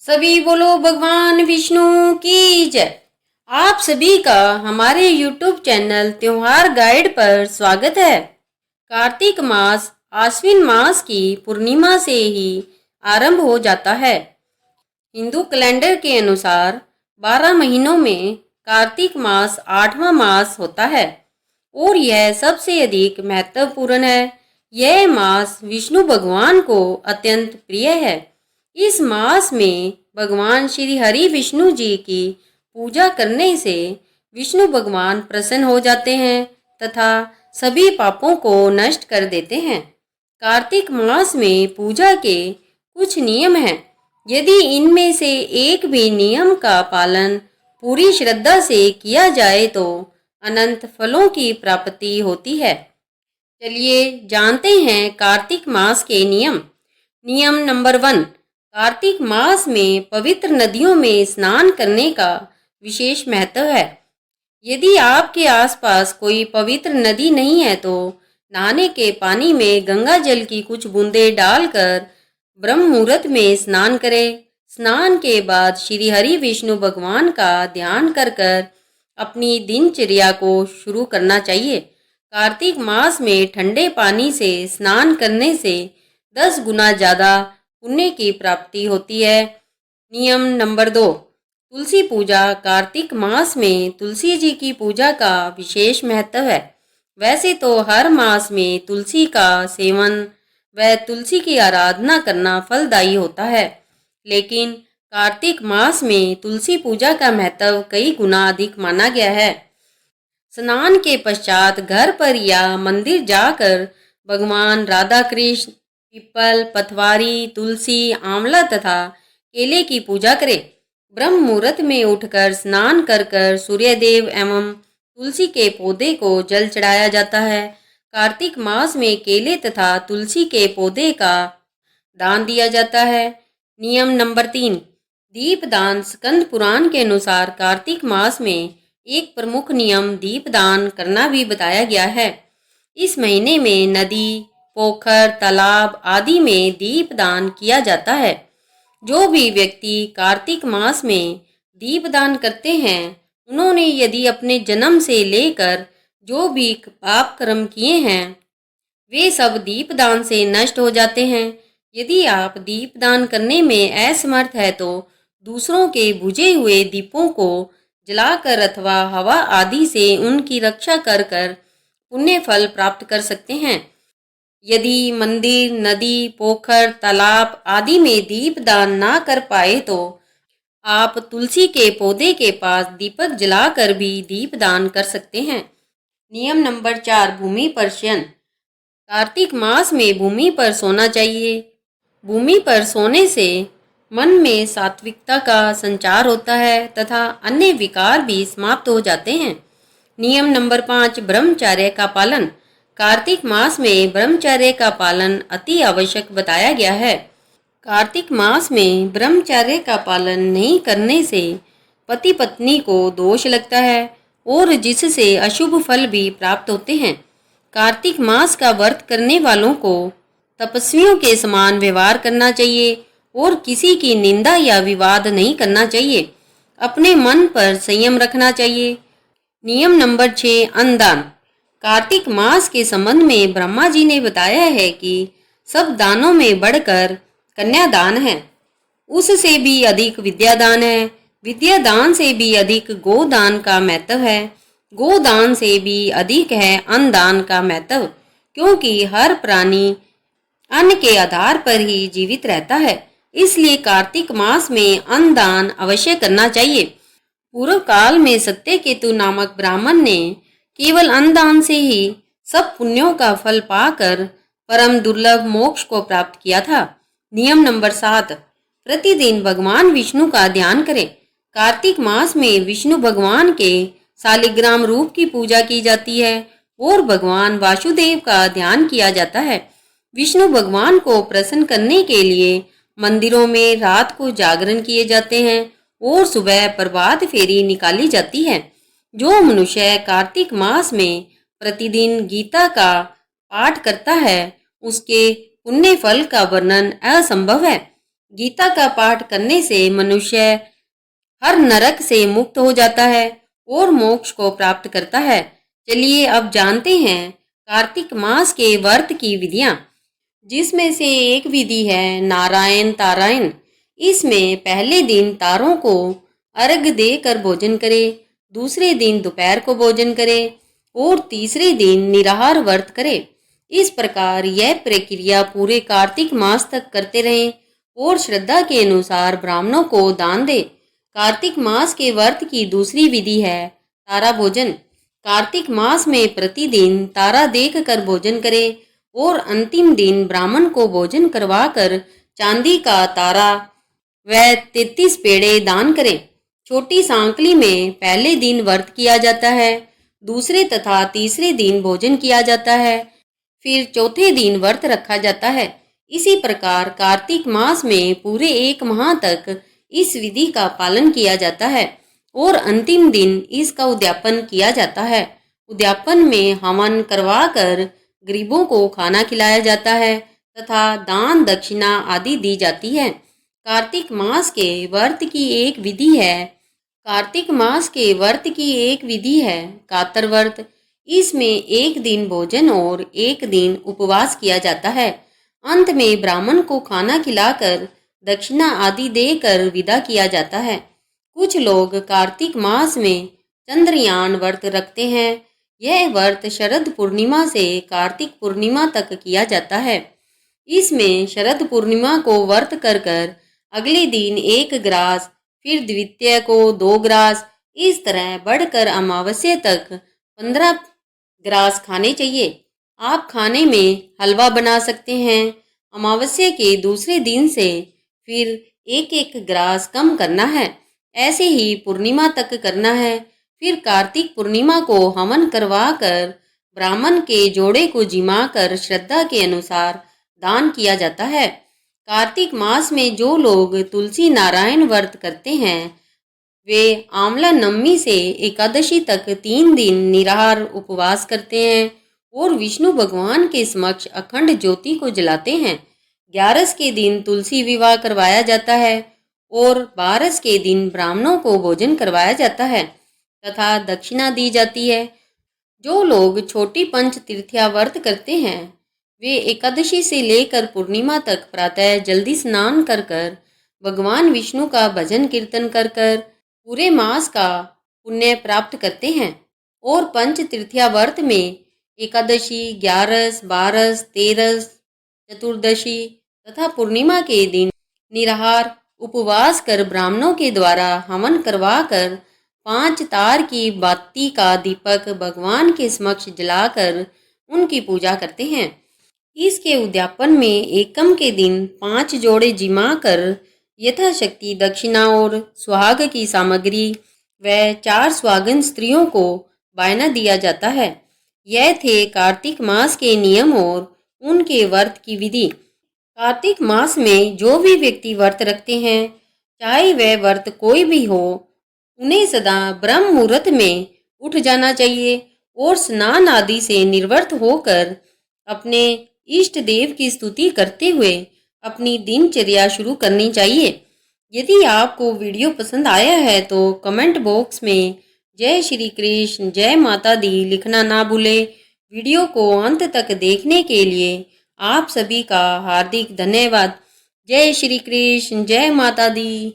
सभी बोलो भगवान विष्णु की जय। आप सभी का हमारे YouTube चैनल त्योहार गाइड पर स्वागत है। कार्तिक मास आश्विन मास की पूर्णिमा से ही आरंभ हो जाता है। हिंदू कैलेंडर के अनुसार 12 महीनों में कार्तिक मास 8वां मास होता है और यह सबसे अधिक महत्वपूर्ण है। यह मास विष्णु भगवान को अत्यंत प्रिय है। इस मास में भगवान श्री हरि विष्णु जी की पूजा करने से विष्णु भगवान प्रसन्न हो जाते हैं तथा सभी पापों को नष्ट कर देते हैं। कार्तिक मास में पूजा के कुछ नियम हैं। यदि इनमें से एक भी नियम का पालन पूरी श्रद्धा से किया जाए तो अनंत फलों की प्राप्ति होती है। चलिए जानते हैं कार्तिक मास के नियम। नियम नंबर 1, कार्तिक मास में पवित्र नदियों में स्नान करने का विशेष महत्व है। यदि आपके आसपास कोई पवित्र नदी नहीं है तो नहाने के पानी में गंगा जल की कुछ बूंदें डालकर ब्रह्म मुहूर्त में स्नान करें। स्नान के बाद श्री हरि विष्णु भगवान का ध्यान कर अपनी दिनचर्या को शुरू करना चाहिए। कार्तिक मास में ठंडे पानी से स्नान करने से 10 गुना ज़्यादा पुण्य की प्राप्ति होती है। नियम नंबर 2, तुलसी पूजा। कार्तिक मास में तुलसी जी की पूजा का विशेष महत्व है। वैसे तो हर मास में तुलसी का सेवन व तुलसी की आराधना करना फलदायी होता है, लेकिन कार्तिक मास में तुलसी पूजा का महत्व कई गुना अधिक माना गया है। स्नान के पश्चात घर पर या मंदिर जाकर भगवान राधा कृष्ण, पीपल, पथवारी, तुलसी, आंवला तथा केले की पूजा करें। ब्रह्म मुहूर्त में उठकर स्नान कर सूर्यदेव एवं तुलसी के पौधे को जल चढ़ाया जाता है। कार्तिक मास में केले तथा तुलसी के पौधे का दान दिया जाता है। नियम नंबर 3, दीपदान। स्कंद पुराण के अनुसार कार्तिक मास में एक प्रमुख नियम दीपदान करना भी बताया गया है। इस महीने में नदी, पोखर, तालाब आदि में दीपदान किया जाता है। जो भी व्यक्ति कार्तिक मास में दीपदान करते हैं उन्होंने यदि अपने जन्म से लेकर जो भी पाप कर्म किए हैं वे सब दीपदान से नष्ट हो जाते हैं। यदि आप दीपदान करने में असमर्थ है तो दूसरों के बुझे हुए दीपों को जलाकर अथवा हवा आदि से उनकी रक्षा कर पुण्य फल प्राप्त कर सकते हैं। यदि मंदिर, नदी, पोखर, तालाब आदि में दीपदान ना कर पाए तो आप तुलसी के पौधे के पास दीपक जलाकर भी दीपदान कर सकते हैं। नियम नंबर 4, भूमि पर शयन। कार्तिक मास में भूमि पर सोना चाहिए। भूमि पर सोने से मन में सात्विकता का संचार होता है तथा अन्य विकार भी समाप्त हो जाते हैं। नियम नंबर 5, ब्रह्मचर्य का पालन। कार्तिक मास में ब्रह्मचर्य का पालन अति आवश्यक बताया गया है। कार्तिक मास में ब्रह्मचर्य का पालन नहीं करने से पति पत्नी को दोष लगता है और जिससे अशुभ फल भी प्राप्त होते हैं। कार्तिक मास का व्रत करने वालों को तपस्वियों के समान व्यवहार करना चाहिए और किसी की निंदा या विवाद नहीं करना चाहिए। अपने मन पर संयम रखना चाहिए। नियम नंबर 6, अन्नदान। कार्तिक मास के संबंध में ब्रह्मा जी ने बताया है कि सब दानों में बढ़कर कन्यादान है, उससे भी अधिक विद्यादान है, विद्यादान से भी अधिक गोदान का महत्व है, गोदान से भी अधिक है अन्नदान का महत्व, क्योंकि हर प्राणी अन्न के आधार पर ही जीवित रहता है। इसलिए कार्तिक मास में अन्नदान अवश्य करना चाहिए। पूर्व काल में सत्यकेतु नामक ब्राह्मण ने केवल अन्नदान से ही सब पुण्यों का फल पाकर परम दुर्लभ मोक्ष को प्राप्त किया था। नियम नंबर 7, प्रतिदिन भगवान विष्णु का ध्यान करें। कार्तिक मास में विष्णु भगवान के शालिग्राम रूप की पूजा की जाती है और भगवान वासुदेव का ध्यान किया जाता है। विष्णु भगवान को प्रसन्न करने के लिए मंदिरों में रात को जागरण किए जाते हैं और सुबह प्रभात फेरी निकाली जाती है। जो मनुष्य कार्तिक मास में प्रतिदिन गीता का पाठ करता है उसके पुण्य फल का वर्णन असंभव है। गीता का पाठ करने से मनुष्य हर नरक से मुक्त हो जाता है और मोक्ष को प्राप्त करता है। चलिए अब जानते हैं कार्तिक मास के व्रत की विधियां, जिसमें से एक विधि है नारायण तारायण। इसमें पहले दिन तारों को अर्घ देकर भोजन करें, दूसरे दिन दोपहर को भोजन करें और तीसरे दिन निराहार व्रत करें। इस प्रकार यह प्रक्रिया पूरे कार्तिक मास तक करते रहें और श्रद्धा के अनुसार ब्राह्मणों को दान दें। कार्तिक मास के व्रत की दूसरी विधि है तारा भोजन। कार्तिक मास में प्रतिदिन तारा देख कर भोजन करें और अंतिम दिन ब्राह्मण को भोजन करवाकर चांदी का तारा व 33 पेड़े दान करें। छोटी सांकली में पहले दिन व्रत किया जाता है, दूसरे तथा तीसरे दिन भोजन किया जाता है, फिर चौथे दिन व्रत रखा जाता है। इसी प्रकार कार्तिक मास में पूरे एक माह तक इस विधि का पालन किया जाता है और अंतिम दिन इसका उद्यापन किया जाता है। उद्यापन में हवन करवाकर गरीबों को खाना खिलाया जाता है तथा दान दक्षिणा आदि दी जाती है। कार्तिक मास के व्रत की एक विधि है कातर व्रत। इसमें एक दिन भोजन और एक दिन उपवास किया जाता है। अंत में ब्राह्मण को खाना खिलाकर दक्षिणा आदि देकर विदा किया जाता है। कुछ लोग कार्तिक मास में चंद्रयान व्रत रखते हैं। यह व्रत शरद पूर्णिमा से कार्तिक पूर्णिमा तक किया जाता है। इसमें शरद पूर्णिमा को व्रत कर अगले दिन 1 ग्रास, फिर द्वितीय को 2 ग्रास, इस तरह बढ़कर अमावस्या तक 15 ग्रास खाने चाहिए। आप खाने में हलवा बना सकते हैं। अमावस्या के दूसरे दिन से फिर 1-1 ग्रास कम करना है। ऐसे ही पूर्णिमा तक करना है। फिर कार्तिक पूर्णिमा को हवन करवा कर ब्राह्मण के जोड़े को जिमाकर श्रद्धा के अनुसार दान किया जाता है। कार्तिक मास में जो लोग तुलसी नारायण व्रत करते हैं वे आंवला नवमी से एकादशी तक 3 दिन निराहार उपवास करते हैं और विष्णु भगवान के समक्ष अखंड ज्योति को जलाते हैं। 11 के दिन तुलसी विवाह करवाया जाता है और 12 के दिन ब्राह्मणों को भोजन करवाया जाता है तथा दक्षिणा दी जाती है। जो लोग छोटी पंच तीर्थया व्रत करते हैं वे एकादशी से लेकर पूर्णिमा तक प्रातः जल्दी स्नान कर भगवान विष्णु का भजन कीर्तन कर पूरे मास का पुण्य प्राप्त करते हैं। और पंच तीर्थया व्रत में एकादशी, 11, 12, 13, चतुर्दशी तथा पूर्णिमा के दिन निराहार उपवास कर ब्राह्मणों के द्वारा हवन करवाकर 5 तार की बाती का दीपक भगवान के समक्ष जलाकर उनकी पूजा करते हैं। इसके उद्यापन में एकम के दिन 5 जोड़े जिमा कर यथाशक्ति दक्षिणा और सुहाग की सामग्री व 4 सुहागन स्त्रियों को बायना दिया जाता है। यह थे कार्तिक मास के नियम और उनके व्रत की विधि। कार्तिक मास में जो भी व्यक्ति व्रत रखते हैं, चाहे वह व्रत कोई भी हो, उन्हें सदा ब्रह्म मुहूर्त में उठ जाना चाहिए और स्नान आदि से निर्वृत्त होकर अपने इष्ट देव की स्तुति करते हुए अपनी दिनचर्या शुरू करनी चाहिए। यदि आपको वीडियो पसंद आया है तो कमेंट बॉक्स में जय श्री कृष्ण, जय माता दी लिखना ना भूलें। वीडियो को अंत तक देखने के लिए आप सभी का हार्दिक धन्यवाद। जय श्री कृष्ण, जय माता दी।